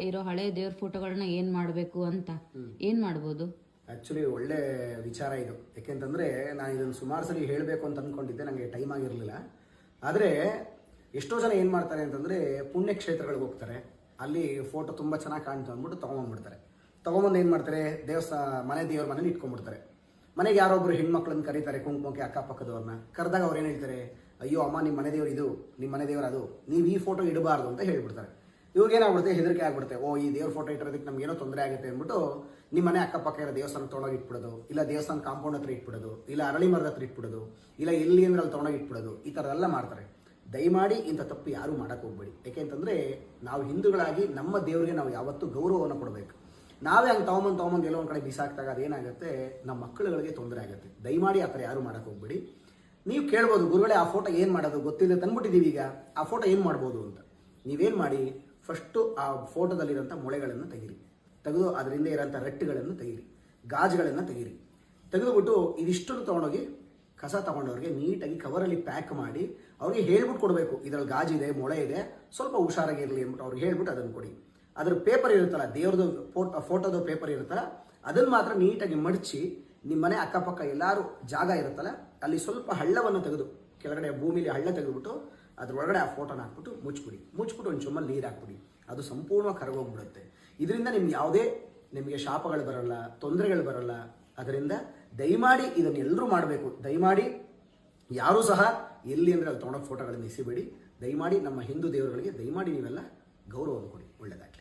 ಇರೋ ಹಳೆ ದೇವ್ರ ಫೋಟೋಗಳನ್ನ ಏನ್ ಮಾಡ್ಬೇಕು ಅಂತ ಏನ್ ಮಾಡ್ಬೋದು? ಆ್ಯಕ್ಚುಲಿ ಒಳ್ಳೆ ವಿಚಾರ ಇದು. ಯಾಕೆಂತಂದರೆ ನಾನು ಇದನ್ನು ಸುಮಾರು ಸಲ ಹೇಳಬೇಕು ಅಂತ ಅಂದ್ಕೊಂಡಿದ್ದೆ, ನನಗೆ ಟೈಮ್ ಆಗಿರಲಿಲ್ಲ. ಆದರೆ ಎಷ್ಟೋ ಜನ ಏನು ಮಾಡ್ತಾರೆ ಅಂತಂದರೆ ಪುಣ್ಯಕ್ಷೇತ್ರಗಳಿಗೆ ಹೋಗ್ತಾರೆ, ಅಲ್ಲಿ ಫೋಟೋ ತುಂಬ ಚೆನ್ನಾಗಿ ಕಾಣ್ತು ಅಂದ್ಬಿಟ್ಟು ತೊಗೊಂಬಂದ್ಬಿಡ್ತಾರೆ. ತೊಗೊಂಬಂದು ಏನು ಮಾಡ್ತಾರೆ, ಮನೆ ದೇವ್ರ ಮನೇಲಿ ಇಟ್ಕೊಂಡ್ಬಿಡ್ತಾರೆ. ಮನೆಗೆ ಯಾರೊಬ್ಬರು ಹೆಣ್ಮಕ್ಳನ್ನ ಕರೀತಾರೆ, ಕುಂಕುಮಕ್ಕೆ ಅಕ್ಕಪಕ್ಕದವ್ರನ್ನ ಕರೆದಾಗ ಅವ್ರು ಏನು ಹೇಳ್ತಾರೆ, ಅಯ್ಯೋ ಅಮ್ಮ ನಿಮ್ಮ ಮನೆ ದೇವ್ರು ಇದು, ನಿಮ್ಮ ಮನೆ ದೇವ್ರು ಅದು, ನೀವು ಈ ಫೋಟೋ ಇಡಬಾರ್ದು ಅಂತ ಹೇಳ್ಬಿಡ್ತಾರೆ. ಇವಾಗೇನಾಗ್ಬಿಡುತ್ತೆ, ಹೆದರಿಕೆ ಆಗ್ಬಿಡುತ್ತೆ, ಓ ಈ ದೇವ್ರ ಫೋಟೋ ಇಟ್ಟಿರೋದಕ್ಕೆ ನಮ್ಗೇನೋ ತೊಂದರೆ ಆಗುತ್ತೆ ಅಂದ್ಬಿಟ್ಟು ನಿಮ್ಮ ಮನೆ ಅಕ್ಕಪಕ್ಕ ಇರೋ ದೇವಸ್ಥಾನ ತೊಗೊಂಡೋಗಿ ಇಟ್ಬಿಡೋದು, ಇಲ್ಲ ದೇವಸ್ಥಾನ ಕಾಂಪೌಂಡ್ ಹತ್ರ ಇಟ್ಬಿಡೋದು, ಇಲ್ಲ ಅರಳಿ ಮರದ ಹತ್ರ ಇಟ್ಬಿಡೋದು, ಇಲ್ಲ ಎಲ್ಲಿ ಅಂದ್ರೆ ಅಲ್ಲಿ ತೊಗೊಂಡೋಗಿ ಇಟ್ಬಿಡೋದು, ಈ ಥರ ಎಲ್ಲ ಮಾಡ್ತಾರೆ. ದಯಮಾಡಿ ಇಂಥ ತಪ್ಪು ಯಾರೂ ಮಾಡೋಕ್ಕೆ ಹೋಗ್ಬೇಡಿ. ಯಾಕೆಂತಂದರೆ ನಾವು ಹಿಂದೂಗಳಾಗಿ ನಮ್ಮ ದೇವರಿಗೆ ನಾವು ಯಾವತ್ತೂ ಗೌರವವನ್ನು ಕೊಡಬೇಕು. ನಾವೇ ಹಂಗೆ ತೊಗೊಂಬಂದು ಎಲ್ಲೋ ಒಂದು ಕಡೆ ಬಿಸಾಕ್ದಾಗ ಅದೇನಾಗುತ್ತೆ, ನಮ್ಮ ಮಕ್ಕಳುಗಳಿಗೆ ತೊಂದರೆ ಆಗುತ್ತೆ. ದಯಮಾಡಿ ಆ ಥರ ಯಾರೂ ಮಾಡೋಕ್ಕೆ ಹೋಗ್ಬೇಡಿ. ನೀವು ಕೇಳ್ಬೋದು, ಗುರುಗಳೇ ಆ ಫೋಟೋ ಏನು ಮಾಡೋದು ಗೊತ್ತಿಲ್ಲ ತಂದ್ಬಿಟ್ಟಿದ್ದೀವಿ, ಈಗ ಆ ಫೋಟೋ ಏನು ಮಾಡ್ಬೋದು ಅಂತ. ನೀವೇನು ಮಾಡಿ, ಫಸ್ಟು ಆ ಫೋಟೋದಲ್ಲಿರೋಂಥ ಮೊಳೆಗಳನ್ನು ತೆಗೆದು ಅದರಿಂದ ಇರೋಂಥ ರಟ್ಟುಗಳನ್ನು ತೆಗೀರಿ, ಗಾಜುಗಳನ್ನು ತೆಗೆದುಬಿಟ್ಟು ಇದಿಷ್ಟನ್ನು ತೊಗೊಂಡೋಗಿ ಕಸ ತೊಗೊಂಡವ್ರಿಗೆ ನೀಟಾಗಿ ಕವರಲ್ಲಿ ಪ್ಯಾಕ್ ಮಾಡಿ ಅವ್ರಿಗೆ ಹೇಳ್ಬಿಟ್ಟು ಕೊಡಬೇಕು, ಇದರಲ್ಲಿ ಗಾಜಿದೆ, ಮೊಳೆ ಇದೆ, ಸ್ವಲ್ಪ ಹುಷಾರಾಗಿರಲಿ ಅಂದ್ಬಿಟ್ಟು ಅವ್ರಿಗೆ ಹೇಳ್ಬಿಟ್ಟು ಅದನ್ನು ಕೊಡಿ. ಅದ್ರ ಪೇಪರ್ ಇರುತ್ತಲ್ಲ, ದೇವ್ರದ್ದು ಫೋಟೋದು ಪೇಪರ್ ಇರುತ್ತಲ್ಲ, ಅದನ್ನು ಮಾತ್ರ ನೀಟಾಗಿ ಮಡಚಿ ನಿಮ್ಮ ಮನೆ ಅಕ್ಕಪಕ್ಕ ಎಲ್ಲರೂ ಜಾಗ ಇರುತ್ತಲ್ಲ ಅಲ್ಲಿ ಸ್ವಲ್ಪ ಹಳ್ಳವನ್ನು ತೆಗೆದು, ಕೆಳಗಡೆ ಭೂಮಿಲಿ ಹಳ್ಳ ತೆಗೆದುಬಿಟ್ಟು ಅದ್ರೊಳಗಡೆ ಆ ಫೋಟೋನ ಹಾಕ್ಬಿಟ್ಟು ಮುಚ್ಚಿಬಿಟ್ಟು ಒಂದು ಚುಮ್ಮಲ್ಲಿ ನೀರು ಹಾಕ್ಬಿಡಿ. ಅದು ಸಂಪೂರ್ಣವಾಗಿ ಕರಗೋಗ್ಬಿಡುತ್ತೆ. ಇದರಿಂದ ನಿಮಗೆ ಶಾಪಗಳು ಬರಲ್ಲ, ತೊಂದರೆಗಳು ಬರಲ್ಲ. ಅದರಿಂದ ದಯಮಾಡಿ ಇದನ್ನು ಎಲ್ಲರೂ ಮಾಡಬೇಕು. ದಯಮಾಡಿ ಯಾರೂ ಸಹ ಎಲ್ಲಿ ಅಂದರೆ ಅಲ್ಲಿ ತೊಗೊಂಡೋಗಿ ಫೋಟೋಗಳನ್ನು ಎಸಿಬೇಡಿ. ದಯಮಾಡಿ ನಮ್ಮ ಹಿಂದೂ ದೇವರುಗಳಿಗೆ ದಯಮಾಡಿ ನೀವೆಲ್ಲ ಗೌರವವನ್ನು ಕೊಡಿ. ಒಳ್ಳೆಯದಾಗಲಿ.